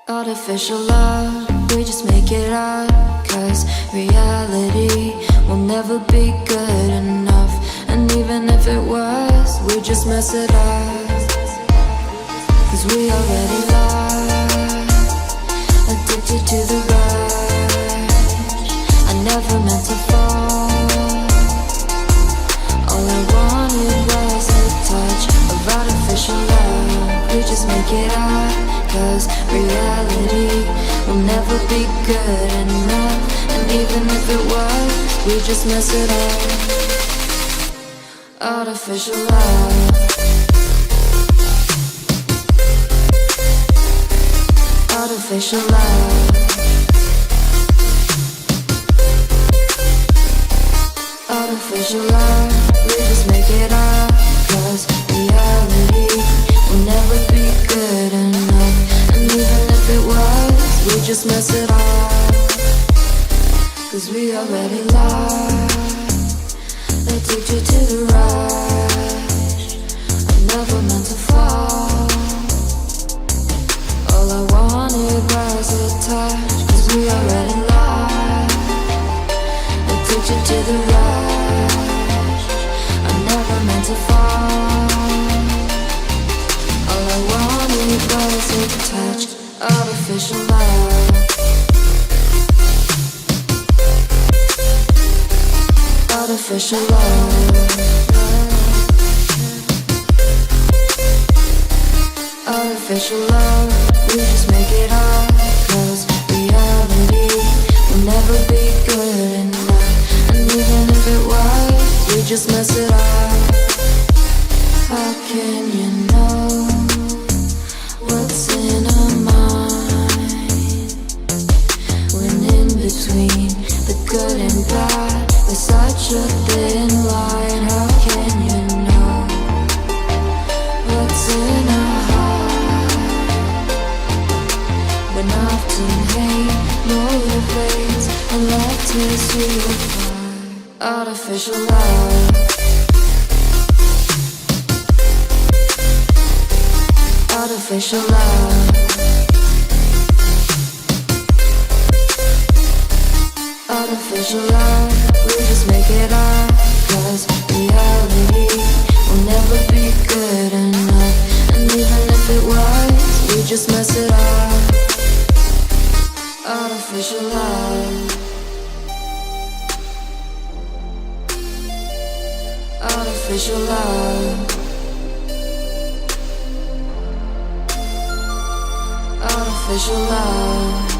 Artificial love, we just make it up. Cause reality will never be good enough. And even if it was, we just mess it up. Cause we already lost, addicted to the rush. I never meant to fall. All I wanted was a touch of artificial love. We just make it up. Cause reality will never be good enough. And even if it was, we just mess it up. Artificial love. Artificial love. Artificial love. We just make it up. Cause reality will never be good enough. And even if it was, we just mess it up. Cause we already lost, addicted to the rush. I never meant to fall. All I wanted was a touch. Cause we already lost, addicted to the rush. I never meant to fall. All I wanted was a touch. Artificial love. Artificial love. Artificial love. We just make it up. Cause reality will never be good enough. And even if it was, we just mess it up. How can you know what's in our mind when in between the good and bad there's such a thin line? How can you know what's in our heart when often hate motivates and love tears you apart? Artificial love. Artificial love. Artificial love. We just make it up. Cause reality will never be good enough. And even if it was, we just mess it up. Artificial love. Artificial love. Artificial love.